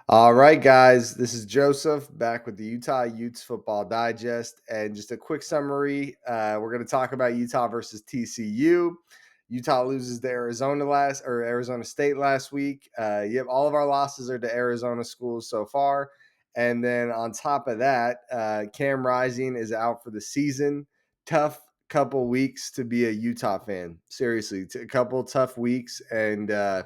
All right, guys, this is Joseph back with the Utah Utes Football Digest. And just a quick summary we're going to talk about Utah versus TCU. Utah loses to Arizona State last week. All of our losses are to Arizona schools so far. And then on top of that, Cam Rising is out for the season. Tough couple weeks to be a Utah fan. Seriously, a couple tough weeks and a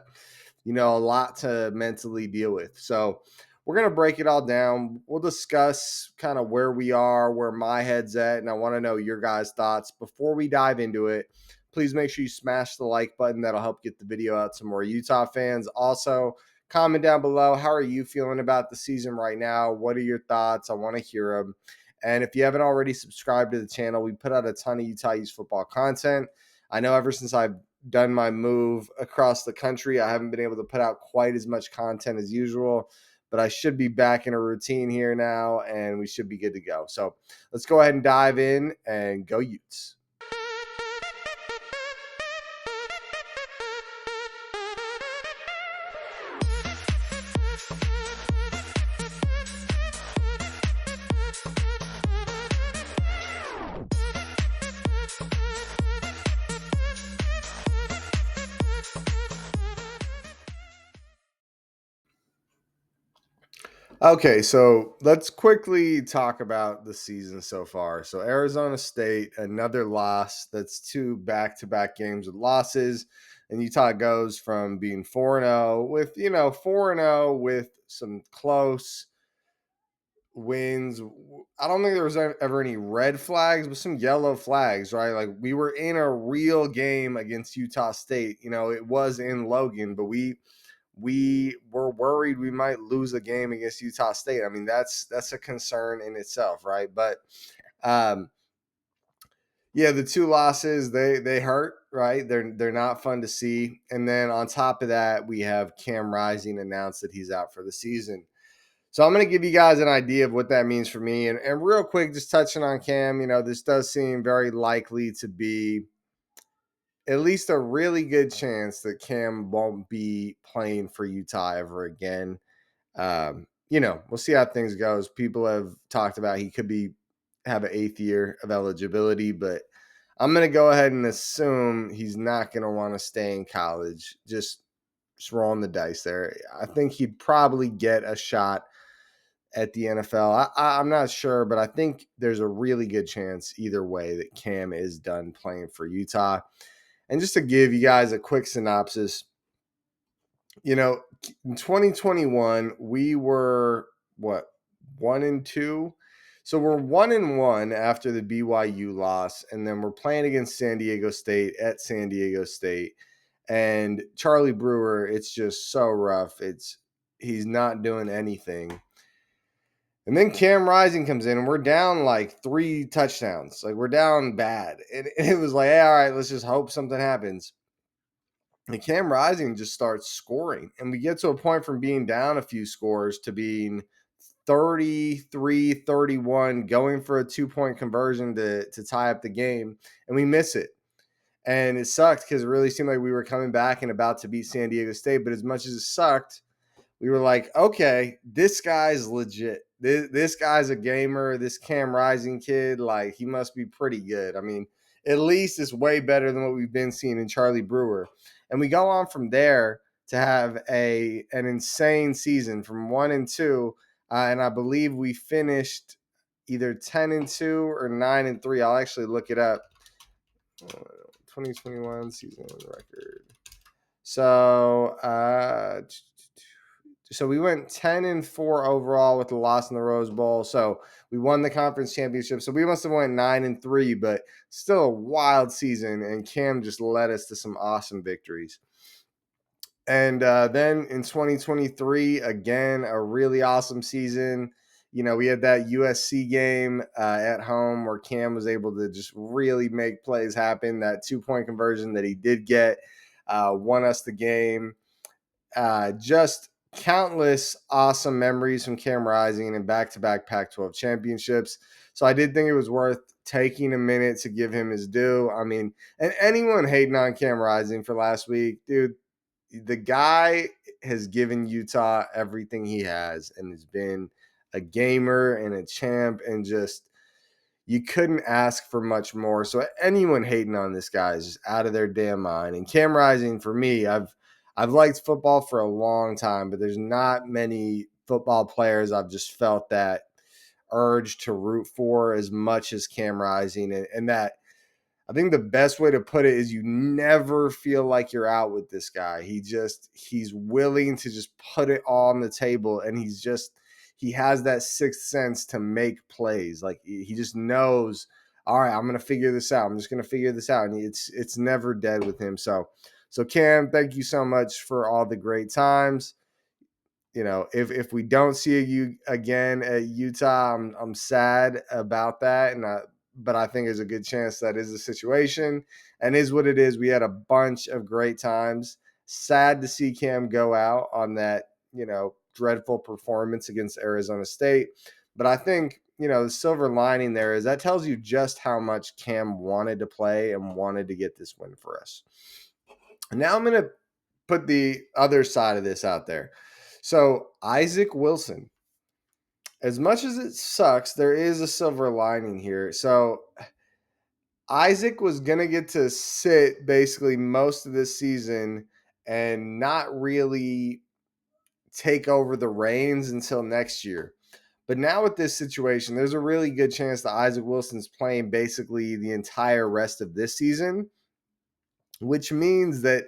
lot to mentally deal with. So we're going to break it all down. We'll discuss kind of where we are, where my head's at, and I want to know your guys' thoughts. Before we dive into it, please make sure you smash the like button. That'll help get the video out to more Utah fans. Also, comment down below. How are you feeling about the season right now? What are your thoughts? I want to hear them. And if you haven't already subscribed to the channel, we put out a ton of Utah Utes football content. I know ever since I've done my move across the country, I haven't been able to put out quite as much content as usual, but I should be back in a routine here now, and we should be good to go. So let's go ahead and dive in and go Utes. Okay, so let's quickly talk about the season so far. So Arizona State, another loss. That's two back-to-back games with losses. And Utah goes from being 4-0 with, 4-0 with some close wins. I don't think there was ever any red flags, but some yellow flags, right? Like we were in a real game against Utah State. It was in Logan, but we were worried we might lose a game against Utah State. I mean, that's a concern in itself, right? But the two losses they hurt, right? They're not fun to see. And then on top of that, we have Cam Rising announced that he's out for the season. So I'm going to give you guys an idea of what that means for me. And real quick, just touching on Cam, this does seem very likely to be at least a really good chance that Cam won't be playing for Utah ever again. We'll see how things goes. People have talked about he could have an 8th year of eligibility, but I'm going to go ahead and assume he's not going to want to stay in college. Just rolling the dice there. I think he'd probably get a shot at the NFL. I'm not sure, but I think there's a really good chance either way that Cam is done playing for Utah. And just to give you guys a quick synopsis, in 2021, we were 1-2. So we're 1-1 after the BYU loss, and then we're playing against San Diego State at San Diego State. And Charlie Brewer, it's just so rough. He's not doing anything. And then Cam Rising comes in, and we're down like 3 touchdowns. Like, we're down bad. And it was like, hey, all right, let's just hope something happens. And Cam Rising just starts scoring. And we get to a point from being down a few scores to being 33-31, going for a 2-point conversion to tie up the game. And we miss it. And it sucked because it really seemed like we were coming back and about to beat San Diego State. But as much as it sucked, we were like, okay, this guy's legit. This guy's a gamer. This Cam Rising kid, like, he must be pretty good. I mean, at least it's way better than what we've been seeing in Charlie Brewer. And we go on from there to have an insane season from 1-2. And I believe we finished either 10-2 or 9-3. I'll actually look it up. 2021 season record. So we went 10-4 overall with the loss in the Rose Bowl. So we won the conference championship. So we must have went 9-3, but still a wild season. And Cam just led us to some awesome victories. And then in 2023, again, a really awesome season. We had that USC game at home where Cam was able to just really make plays happen. That 2-point conversion that he did get won us the game. Just countless awesome memories from Cam Rising and back-to-back Pac-12 championships. So I did think it was worth taking a minute to give him his due. I mean, and anyone hating on Cam Rising for last week, dude, the guy has given Utah everything he has and has been a gamer and a champ, and just you couldn't ask for much more. So anyone hating on this guy is just out of their damn mind. And Cam Rising, for me, I've liked football for a long time, but there's not many football players I've just felt that urge to root for as much as Cam Rising, and that I think the best way to put it is you never feel like you're out with this guy. He's willing to just put it all on the table, and he has that sixth sense to make plays. Like he just knows, all right, I'm going to figure this out. I'm just going to figure this out. And it's never dead with him. So Cam, thank you so much for all the great times. If we don't see you again at Utah, I'm sad about that, but I think there's a good chance that is the situation, and is what it is. We had a bunch of great times. Sad to see Cam go out on that dreadful performance against Arizona State, but I think the silver lining there is that tells you just how much Cam wanted to play and wanted to get this win for us. And now I'm going to put the other side of this out there. So Isaac Wilson, as much as it sucks, there is a silver lining here. So Isaac was going to get to sit basically most of this season and not really take over the reins until next year. But now with this situation, there's a really good chance that Isaac Wilson's playing basically the entire rest of this season, which means that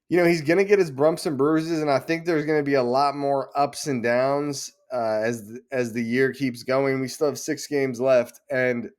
he's going to get his bumps and bruises, and I think there's going to be a lot more ups and downs as the year keeps going. We still have 6 games left, and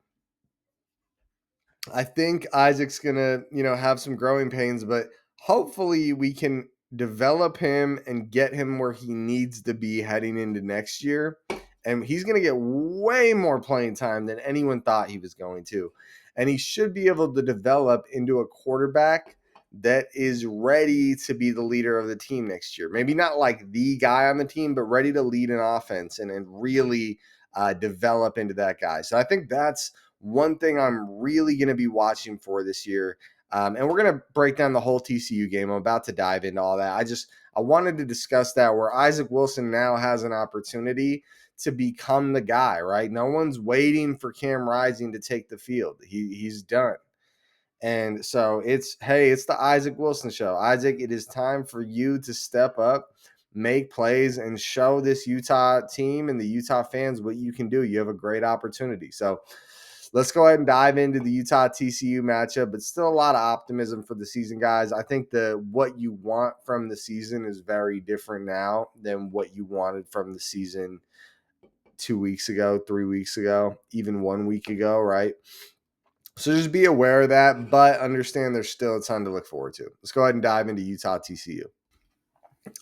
I think Isaac's going to, have some growing pains, but hopefully we can develop him and get him where he needs to be heading into next year. And he's going to get way more playing time than anyone thought he was going to. And he should be able to develop into a quarterback that is ready to be the leader of the team next year. Maybe not like the guy on the team, but ready to lead an offense and really develop into that guy. So I think that's one thing I'm really going to be watching for this year. And we're going to break down the whole TCU game. I'm about to dive into all that. I wanted to discuss that, where Isaac Wilson now has an opportunity to become the guy, right? No one's waiting for Cam Rising to take the field. He's done. And so it's the Isaac Wilson show. Isaac, it is time for you to step up, make plays, and show this Utah team and the Utah fans what you can do. You have a great opportunity. So let's go ahead and dive into the Utah TCU matchup, but still a lot of optimism for the season, guys. I think what you want from the season is very different now than what you wanted from the season 2 weeks ago, 3 weeks ago, even 1 week ago, right? So just be aware of that, but understand there's still a ton to look forward to. Let's go ahead and dive into Utah TCU.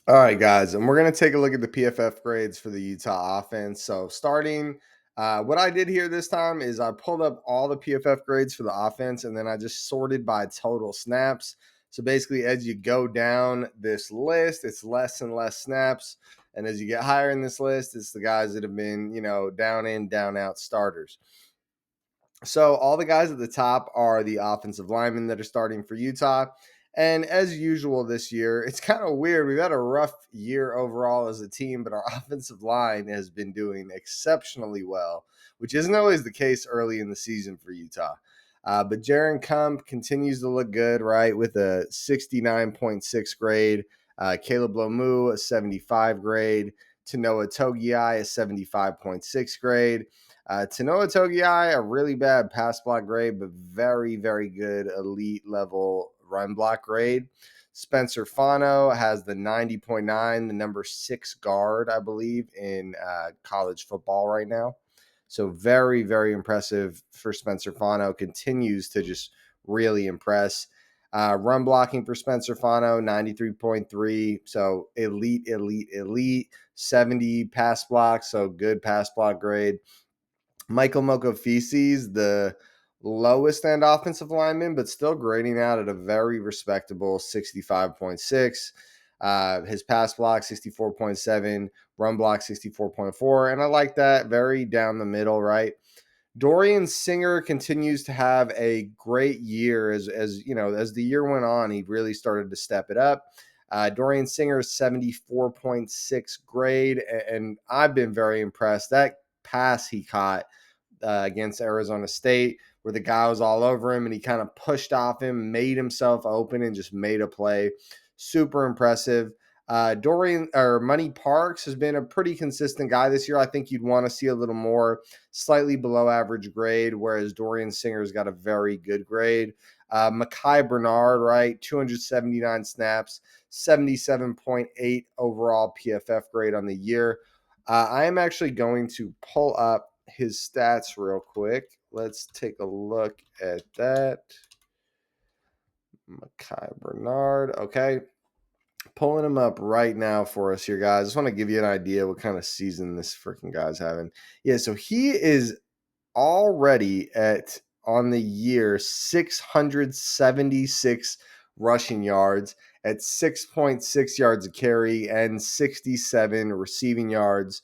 All right, guys, and we're going to take a look at the PFF grades for the Utah offense. So starting, what I did here this time is I pulled up all the PFF grades for the offense, and then I just sorted by total snaps. So basically, as you go down this list, it's less and less snaps. And as you get higher in this list, it's the guys that have been, down in, down out starters. So all the guys at the top are the offensive linemen that are starting for Utah. And as usual this year, it's kind of weird. We've had a rough year overall as a team, but our offensive line has been doing exceptionally well, which isn't always the case early in the season for Utah. But Jaron Kump continues to look good, right, with a 69.6 grade. Caleb Lomu, a 75 grade. Tanoa Togiai, a 75.6 grade. Tanoa Togiai, a really bad pass block grade, but very, very good elite level run block grade. Spencer Fano has the 90.9, the number 6 guard, I believe, in college football right now. So very, very impressive for Spencer Fano. Continues to just really impress. Run blocking for Spencer Fano, 93.3. So elite. 70 pass blocks, so good pass block grade. Michael Mokofisi's the lowest end offensive lineman, but still grading out at a very respectable 65.6. His pass block, 64.7. Run block, 64.4. And I like that. Very down the middle, right? Dorian Singer continues to have a great year as the year went on. He really started to step it up. Dorian Singer's 74.6 grade, and I've been very impressed. That pass he caught against Arizona State, where the guy was all over him and he kind of pushed off him, made himself open, and just made a play. Super impressive. Money Parks has been a pretty consistent guy this year. I think you'd want to see a little more, slightly below average grade, whereas Dorian Singer's got a very good grade. Mekhi Bernard, right? 279 snaps, 77.8 overall PFF grade on the year. I am actually going to pull up his stats real quick. Let's take a look at that. Mekhi Bernard. Okay. Pulling him up right now for us here, guys. Just want to give you an idea what kind of season this freaking guy's having. Yeah, so he is already at, on the year, 676 rushing yards at 6.6 yards a carry and 67 receiving yards.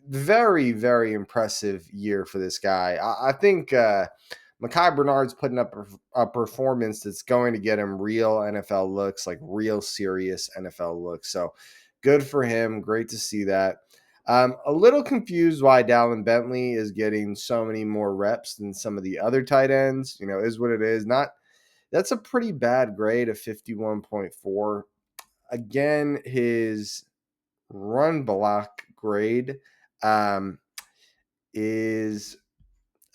Very, very impressive year for this guy. I think Mekhi Bernard's putting up a performance that's going to get him real NFL looks, like real serious NFL looks. So good for him. Great to see that. A little confused why Dalvin Bentley is getting so many more reps than some of the other tight ends. You know, is what it is. That's a pretty bad grade of 51.4. Again, his run block grade is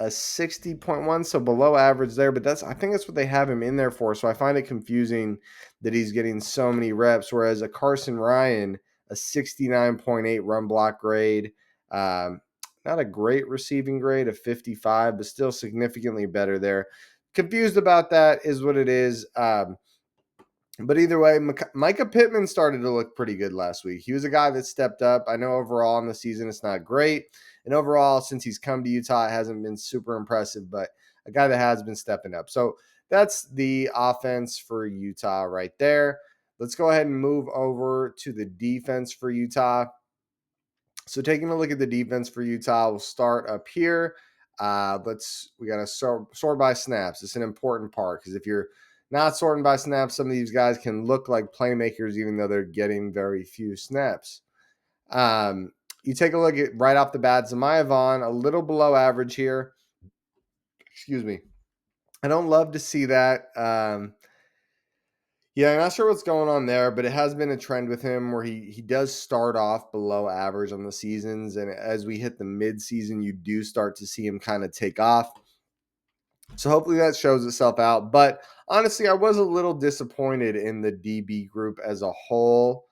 a 60.1, so below average there, but I think that's what they have him in there for. So I find it confusing that he's getting so many reps, whereas a Carson Ryan, a 69.8 run block grade, not a great receiving grade of 55, but still significantly better there. Confused about that is what it is. But either way, Micah Pittman started to look pretty good last week. He was a guy that stepped up. I know overall in the season it's not great. And overall, since he's come to Utah, it hasn't been super impressive, but a guy that has been stepping up. So that's the offense for Utah right there. Let's go ahead and move over to the defense for Utah. So taking a look at the defense for Utah, we'll start up here. We got to sort by snaps. It's an important part because if you're not sorting by snaps, some of these guys can look like playmakers even though they're getting very few snaps. You take a look at right off the bat, Zamaya Vaughn, a little below average here. Excuse me. I don't love to see that. Yeah, I'm not sure what's going on there, but it has been a trend with him where he does start off below average on the seasons. And as we hit the mid-season, you do start to see him kind of take off. So hopefully that shows itself out. But honestly, I was a little disappointed in the DB group as a whole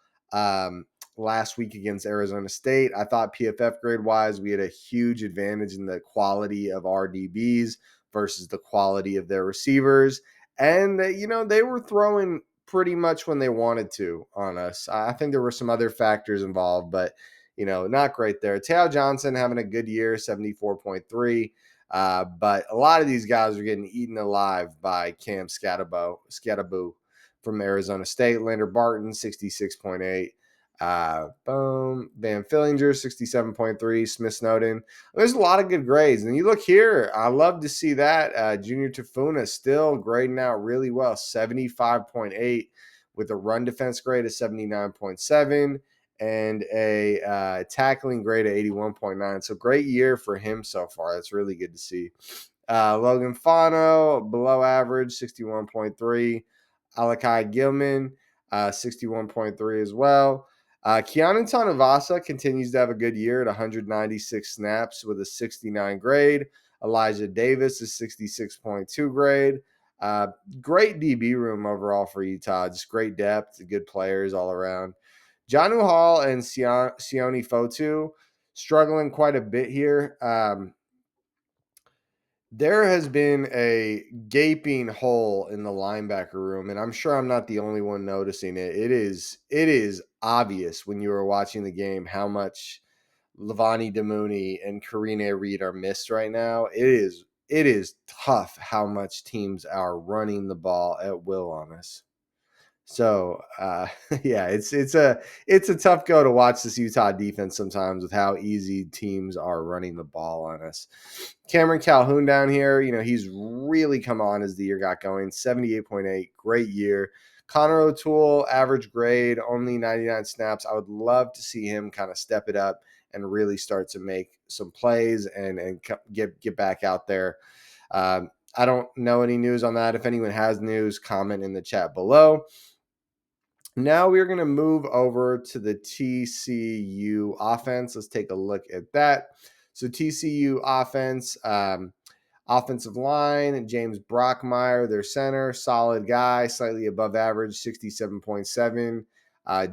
last week against Arizona State. I thought PFF grade-wise, we had a huge advantage in the quality of our DBs versus the quality of their receivers. And, they were throwing pretty much when they wanted to on us. I think there were some other factors involved, but, not great there. Tao Johnson having a good year, 74.3. But a lot of these guys are getting eaten alive by Cam Skattebo from Arizona State. Lander Barton, 66.8. Van Fillinger, 67.3. Smith Snowden. There's a lot of good grades. And you look here, I love to see that. Junior Tafuna still grading out really well, 75.8 with a run defense grade of 79.7 and a tackling grade of 81.9. So great year for him so far. That's really good to see. Logan Fano, below average, 61.3. Alakai Gilman, 61.3 as well. Keanu Tanavasa continues to have a good year at 196 snaps with a 69 grade. Elijah Davis is 66.2 grade. Great DB room overall for Utah. Just great depth, good players all around. Jonnu Hall and Sione Fotu struggling quite a bit here. There has been a gaping hole in the linebacker room, and I'm sure I'm not the only one noticing it. It is obvious when you are watching the game how much Lavani Damuni and Karine Reed are missed right now. It is tough how much teams are running the ball at will on us. So yeah, it's a tough go to watch this Utah defense sometimes with how easy teams are running the ball on us. Cameron Calhoun down here, he's really come on as the year got going. 78.8, great year. Connor O'Toole, average grade, only 99 snaps. I would love to see him kind of step it up and really start to make some plays and get back out there. I don't know any news on that. If anyone has news, comment in the chat below. Now we're going to move over to the TCU offense. Let's take a look at that. So TCU offense, offensive line, James Brockmeyer, their center, solid guy, slightly above average, 67.7.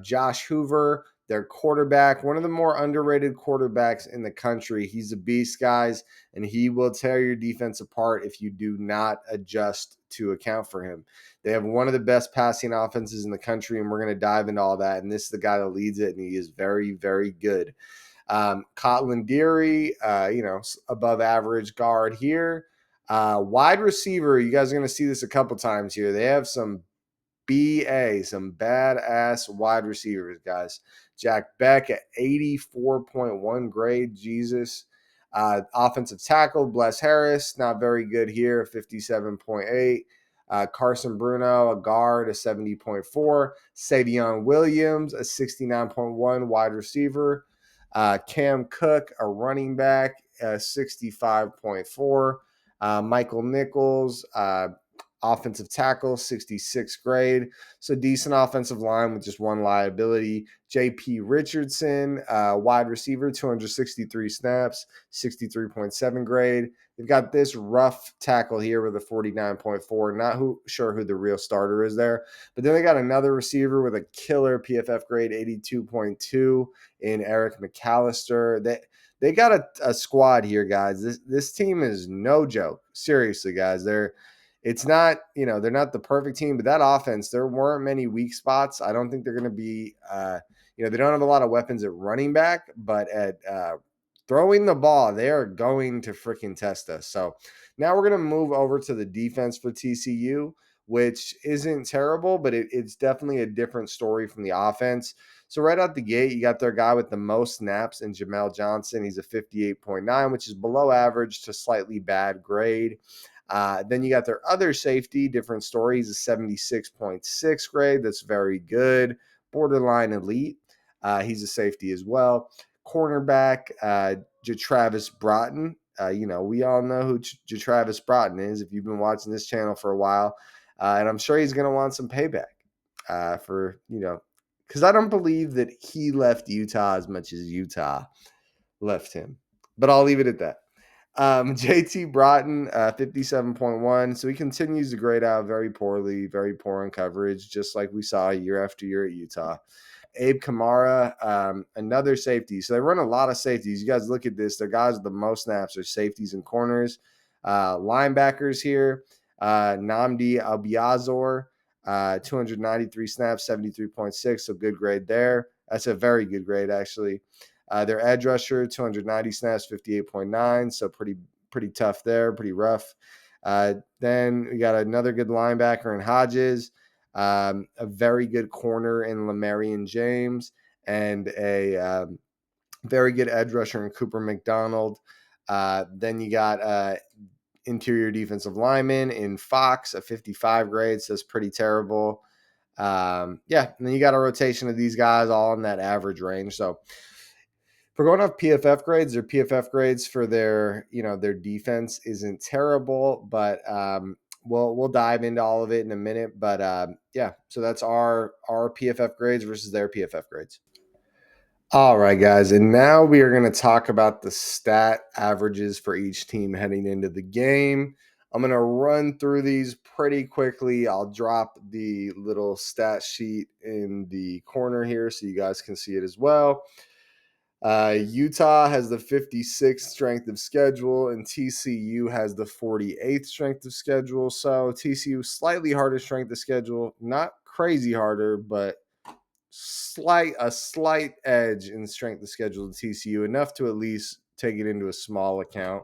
Josh Hoover, their quarterback, one of the more underrated quarterbacks in the country. He's a beast, guys, and he will tear your defense apart if you do not adjust to account for him. They have one of the best passing offenses in the country, and we're going to dive into all that. And this is the guy that leads it, and he is very, very good. Cotland Deary, above average guard here. Wide receiver, you guys are going to see this a couple times here. They have some some badass wide receivers, guys. Jack Beck at 84.1 grade. Jesus. Offensive tackle, Bless Harris, not very good here, 57.8. Carson Bruno, a guard, a 70.4. Savion Williams, a 69.1 wide receiver. Cam Cook, a running back, 65.4. Michael Nichols, offensive tackle, 66th grade. So decent offensive line with just one liability. J.P. Richardson, wide receiver, 263 snaps, 63.7 grade. They've got this rough tackle here with a 49.4. Not sure who the real starter is there. But then they got another receiver with a killer PFF grade, 82.2 in Eric McAllister. They got a squad here, guys. This team is no joke. Seriously, guys. It's not, they're not the perfect team, but that offense, there weren't many weak spots. I don't think they're going to be, they don't have a lot of weapons at running back, but at throwing the ball, they are going to freaking test us. So now we're going to move over to the defense for TCU, which isn't terrible, but it's definitely a different story from the offense. So right out the gate, you got their guy with the most snaps in Jamel Johnson. He's a 58.9, which is below average to slightly bad grade. Then you got their other safety, different story. He's a 76.6 grade. That's very good. Borderline elite. He's a safety as well. Cornerback, Jatravis Broughton. We all know who Jatravis Broughton is if you've been watching this channel for a while. And I'm sure he's going to want some payback because I don't believe that he left Utah as much as Utah left him. But I'll leave it at that. JT Broughton, 57.1. So he continues to grade out very poorly, very poor in coverage, just like we saw year after year at Utah. Abe Kamara, another safety. So they run a lot of safeties. You guys look at this. Their guys with the most snaps are safeties and corners. Linebackers here, Namdi Albiazor, 293 snaps, 73.6. So good grade there. That's a very good grade, actually. Their edge rusher, 290 snaps, 58.9. So pretty tough there, pretty rough. Then we got another good linebacker in Hodges, a very good corner in Lamarian James, and a very good edge rusher in Cooper McDonald. Then you got interior defensive lineman in Fox, a 55 grade. So it's pretty terrible. And then you got a rotation of these guys all in that average range. So if we're going off PFF grades, their PFF grades for their defense isn't terrible, but we'll dive into all of it in a minute. But so that's our PFF grades versus their PFF grades. All right, guys, and now we are going to talk about the stat averages for each team heading into the game. I'm going to run through these pretty quickly. I'll drop the little stat sheet in the corner here so you guys can see it as well. Utah has the 56th strength of schedule, and TCU has the 48th strength of schedule. So TCU slightly harder strength of schedule, not crazy harder, but a slight edge in strength of schedule to TCU, enough to at least take it into a small account.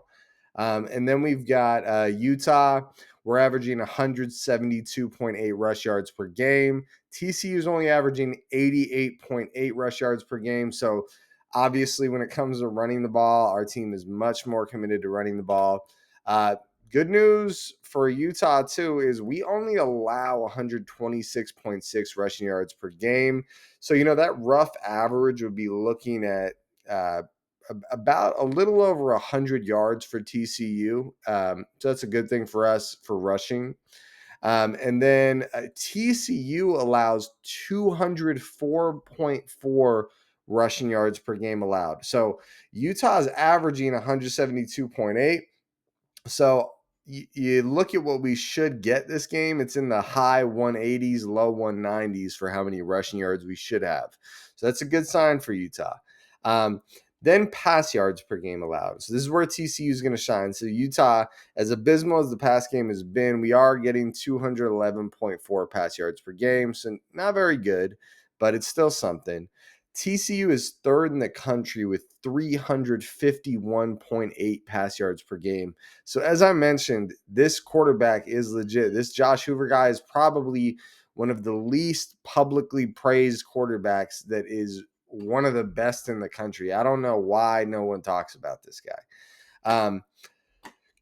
And then we've got Utah. We're averaging 172.8 rush yards per game. TCU is only averaging 88.8 rush yards per game. So obviously, when it comes to running the ball, our team is much more committed to running the ball. Good news for Utah, too, is we only allow 126.6 rushing yards per game. So, that rough average would be looking at about a little over 100 yards for TCU. So that's a good thing for us for rushing. And then TCU allows 204.4 rushing yards per game allowed. So Utah is averaging 172.8. So you look at what we should get this game, it's in the high 180s, low 190s for how many rushing yards we should have. So that's a good sign for Utah. Then pass yards per game allowed. So this is where TCU is going to shine. So Utah, as abysmal as the pass game has been, we are getting 211.4 pass yards per game. So not very good, but it's still something. TCU is third in the country with 351.8 pass yards per game. So as I mentioned, this quarterback is legit. This Josh Hoover guy is probably one of the least publicly praised quarterbacks that is one of the best in the country. I don't know why no one talks about this guy.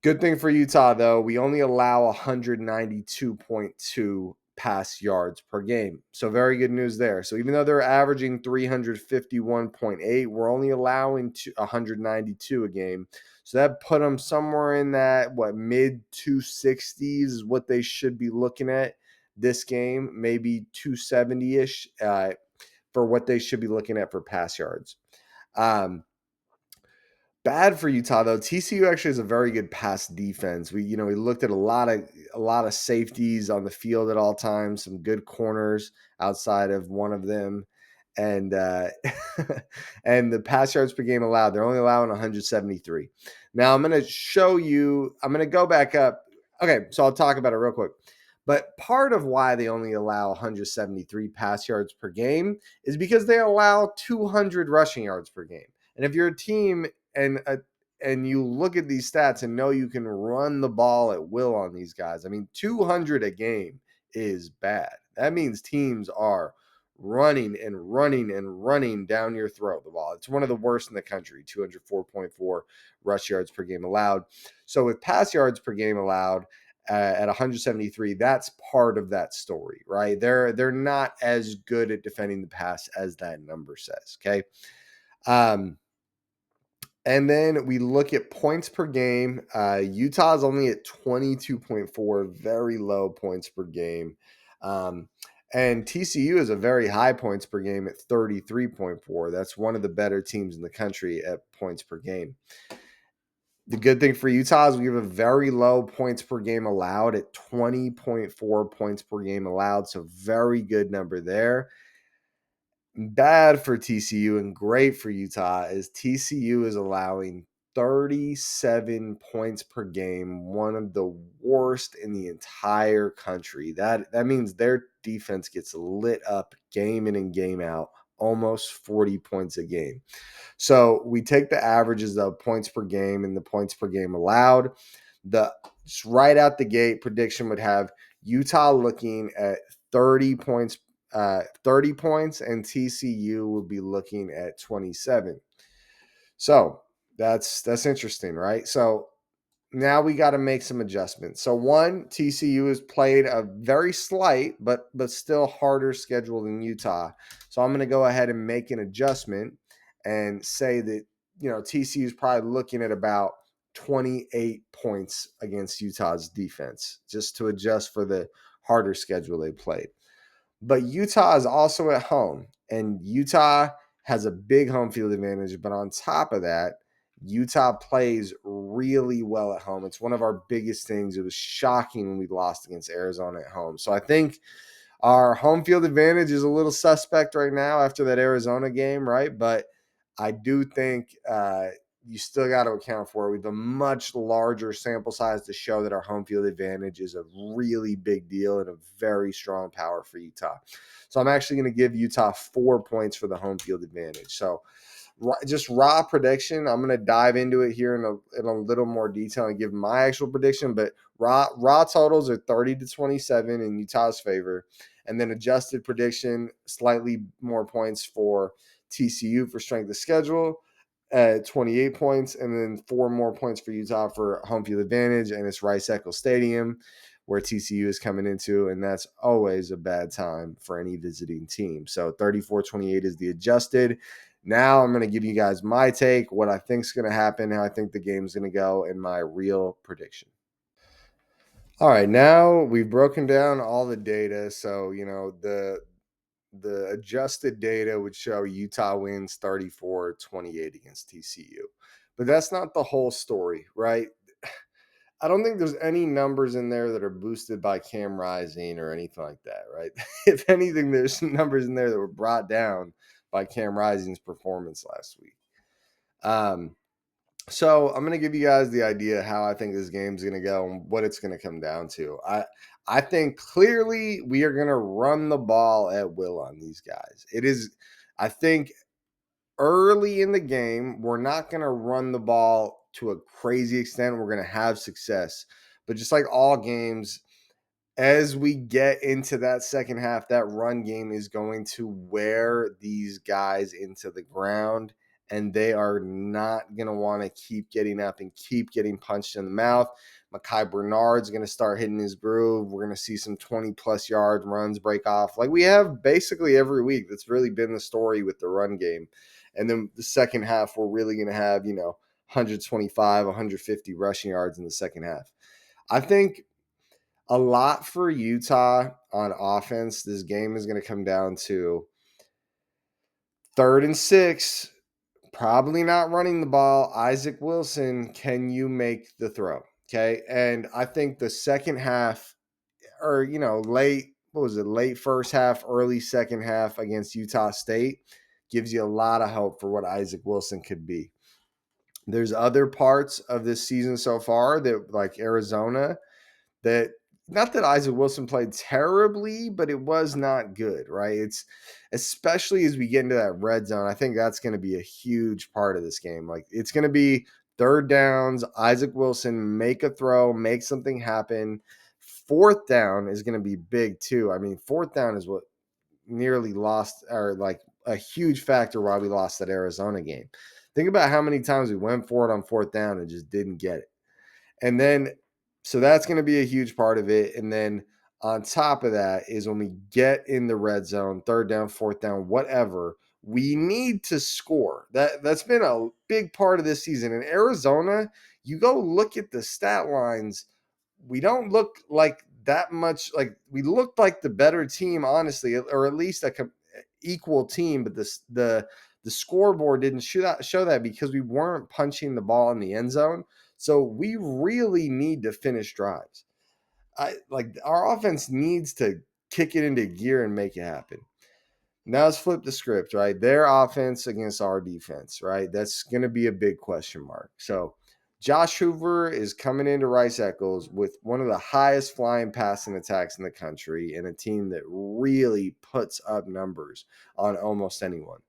Good thing for Utah, though, we only allow 192.2 pass yards per game. So very good news there. So even though they're averaging 351.8, we're only allowing 192 a game. So that put them somewhere in that, mid 260s is what they should be looking at this game, maybe 270-ish for what they should be looking at for pass yards. Bad for Utah though. TCU actually has a very good pass defense. We looked at a lot of safeties on the field at all times, some good corners outside of one of them, and and the pass yards per game allowed, they're only allowing 173. Now I'm going to show you. I'm going to go back up. Okay, so I'll talk about it real quick. But part of why they only allow 173 pass yards per game is because they allow 200 rushing yards per game. And if you're a team and you look at these stats and know you can run the ball at will on these guys, 200 a game is bad. That means teams are running and running and running down your throat the ball. It's one of the worst in the country, 204.4 rush yards per game allowed. So with pass yards per game allowed at 173, that's part of that story, right? They're not as good at defending the pass as that number says, okay? And then we look at points per game. Utah is only at 22.4, very low points per game. And TCU is a very high points per game at 33.4. That's one of the better teams in the country at points per game. The good thing for Utah is we have a very low points per game allowed at 20.4 points per game allowed. So very good number there. Bad for TCU and great for Utah is TCU is allowing 37 points per game, one of the worst in the entire country. That means their defense gets lit up game in and game out, almost 40 points a game. So we take the averages of points per game and the points per game allowed. Just right out the gate prediction would have Utah looking at 30 points, and TCU would be looking at 27. So that's interesting, right? So now we got to make some adjustments. So one, TCU has played a very slight but still harder schedule than Utah. So I'm going to go ahead and make an adjustment and say that TCU is probably looking at about 28 points against Utah's defense, just to adjust for the harder schedule they played. But Utah is also at home, and Utah has a big home field advantage. But on top of that, Utah plays really well at home. It's one of our biggest things. It was shocking when we lost against Arizona at home. So I think our home field advantage is a little suspect right now after that Arizona game, right? But I do think you still got to account for it. We have a much larger sample size to show that our home field advantage is a really big deal and a very strong power for Utah. So I'm actually going to give Utah 4 points for the home field advantage. So just raw prediction. I'm going to dive into it here in a little more detail and give my actual prediction. But raw totals are 30-27 in Utah's favor. And then adjusted prediction, slightly more points for TCU for strength of schedule. at 28 points, and then 4 more points for Utah for home field advantage, and it's Rice Eccles Stadium where TCU is coming into, and that's always a bad time for any visiting team. So 34-28 is the adjusted. Now I'm going to give you guys my take, what I think is going to happen, how I think the game's going to go, and my real prediction. All right, now we've broken down all the data. So, the adjusted data would show Utah wins 34-28 against TCU. But that's not the whole story, right? I don't think there's any numbers in there that are boosted by Cam Rising or anything like that, right? If anything, there's some numbers in there that were brought down by Cam Rising's performance last week. So I'm going to give you guys the idea how I think this game's going to go and what it's going to come down to. I think clearly we are going to run the ball at will on these guys. I think early in the game, we're not going to run the ball to a crazy extent. We're going to have success. But just like all games, as we get into that second half, that run game is going to wear these guys into the ground, and they are not going to want to keep getting up and keep getting punched in the mouth. Mekhi Bernard's going to start hitting his groove. We're going to see some 20-plus yard runs break off like we have basically every week. That's really been the story with the run game. And then the second half, we're really going to have, 125, 150 rushing yards in the second half. I think a lot for Utah on offense. This game is going to come down to 3rd and 6, probably not running the ball. Isaac Wilson, can you make the throw? Okay. And I think the second half, or, late first half, early second half against Utah State gives you a lot of hope for what Isaac Wilson could be. There's other parts of this season so far that, like Arizona, that not that Isaac Wilson played terribly, but it was not good, right? It's especially as we get into that red zone. I think that's going to be a huge part of this game. Like it's going to be 3rd downs, Isaac Wilson make a throw, make something happen. 4th down is going to be big too. I mean, 4th down is what nearly lost, or like a huge factor why we lost that Arizona game. Think about how many times we went for it on 4th down and just didn't get it. And then, so that's going to be a huge part of it. And then on top of that is when we get in the red zone, 3rd down, 4th down, whatever, we need to score. That's been a big part of this season. In Arizona, you go look at the stat lines, we don't look like that much. Like we looked like the better team, honestly, or at least a equal team. But the scoreboard didn't show that because we weren't punching the ball in the end zone. So we really need to finish drives. Our offense needs to kick it into gear and make it happen. Now let's flip the script, right? Their offense against our defense, right? That's going to be a big question mark. So Josh Hoover is coming into Rice Eccles with one of the highest flying passing attacks in the country and a team that really puts up numbers on almost anyone.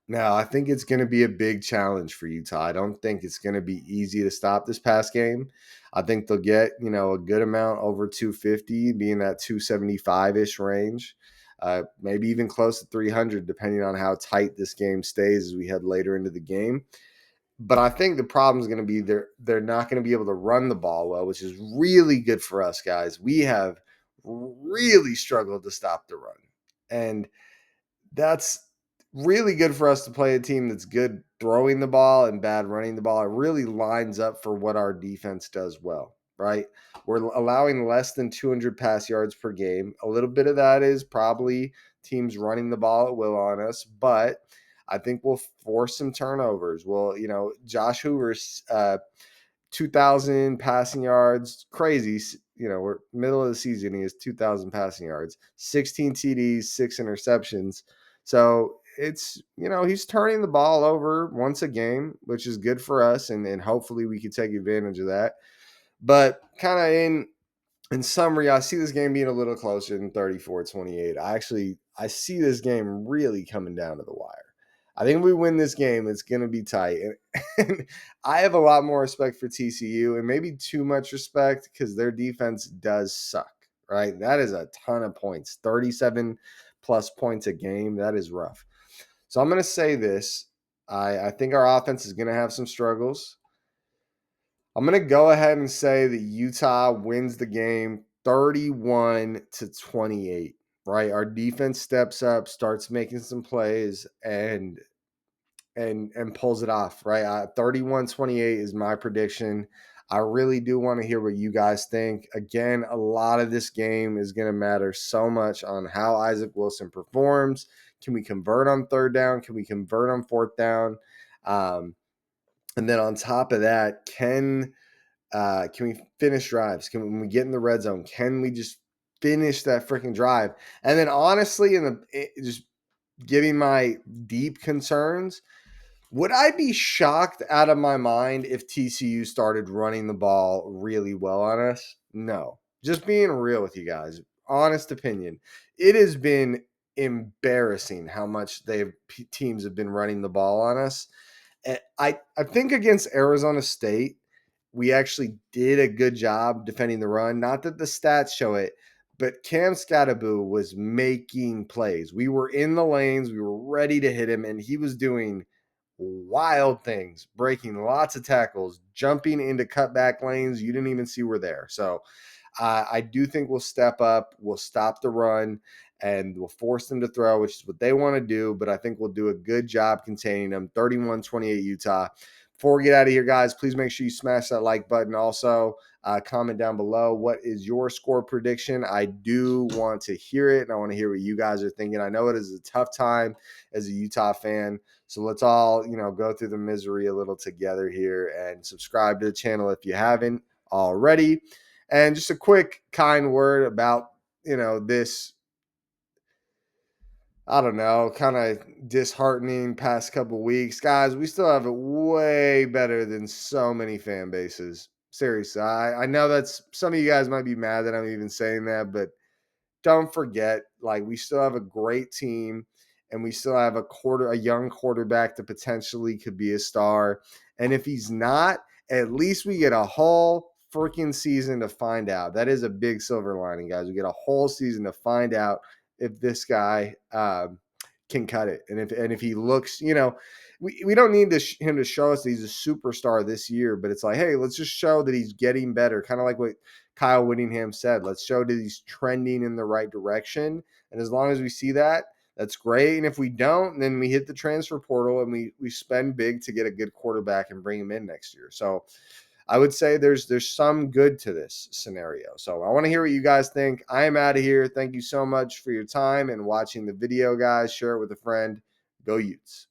Now, I think it's going to be a big challenge for Utah. I don't think it's going to be easy to stop this pass game. I think they'll get, a good amount over 250, being that 275-ish range, maybe even close to 300, depending on how tight this game stays as we head later into the game. But I think the problem is going to be they're not going to be able to run the ball well, which is really good for us, guys. We have really struggled to stop the run. And that's really good for us to play a team that's good throwing the ball and bad running the ball. It really lines up for what our defense does well, right? We're allowing less than 200 pass yards per game. A little bit of that is probably teams running the ball at will on us, but I think we'll force some turnovers. Well, Josh Hoover's 2,000 passing yards, crazy. We're middle of the season. He has 2,000 passing yards, 16 TDs, 6 interceptions. So it's, he's turning the ball over once a game, which is good for us. And hopefully we can take advantage of that. But kind of in summary, I see this game being a little closer than 34-28. I see this game really coming down to the wire. I think if we win this game, it's going to be tight. And I have a lot more respect for TCU, and maybe too much respect because their defense does suck, right? That is a ton of points, 37 plus points a game. That is rough. So I'm going to say this. I think our offense is going to have some struggles. I'm going to go ahead and say that Utah wins the game 31-28, right? Our defense steps up, starts making some plays, and pulls it off, right? 31-28 is my prediction. I really do want to hear what you guys think. Again, a lot of this game is going to matter so much on how Isaac Wilson performs. Can we convert on third down? Can we convert on fourth down? And then on top of that, can we finish drives? When we get in the red zone, can we just finish that freaking drive? And then honestly, just giving my deep concerns, would I be shocked out of my mind if TCU started running the ball really well on us? No. Just being real with you guys, honest opinion. It has been embarrassing how much teams have been running the ball on us. And I think against Arizona State, we actually did a good job defending the run. Not that the stats show it, but Cam Scattaboo was making plays. We were in the lanes, we were ready to hit him, and he was doing wild things, breaking lots of tackles, jumping into cutback lanes you didn't even see were there. So I do think we'll step up, we'll stop the run, and we'll force them to throw, which is what they want to do. But I think we'll do a good job containing them. 31-28 Utah. Before we get out of here, guys, please make sure you smash that like button. Also, comment down below. What is your score prediction? I do want to hear it, and I want to hear what you guys are thinking. I know it is a tough time as a Utah fan. So let's all, go through the misery a little together here, and subscribe to the channel if you haven't already. And just a quick kind word about, this, I don't know, kind of disheartening past couple weeks. Guys, we still have it way better than so many fan bases. Seriously, I know that's some of you guys might be mad that I'm even saying that, but don't forget, like, we still have a great team, and we still have a young quarterback that potentially could be a star. And if he's not, at least we get a whole freaking season to find out. That is a big silver lining, guys. We get a whole season to find out if this guy can cut it, and if he looks, we don't need him to show us that he's a superstar this year, but it's like, hey, let's just show that he's getting better, kind of like what Kyle Whittingham said. Let's show that he's trending in the right direction, and as long as we see that, that's great. And if we don't, then we hit the transfer portal and we spend big to get a good quarterback and bring him in next year. So I would say there's some good to this scenario. So I want to hear what you guys think. I am out of here. Thank you so much for your time and watching the video, guys. Share it with a friend. Go Utes.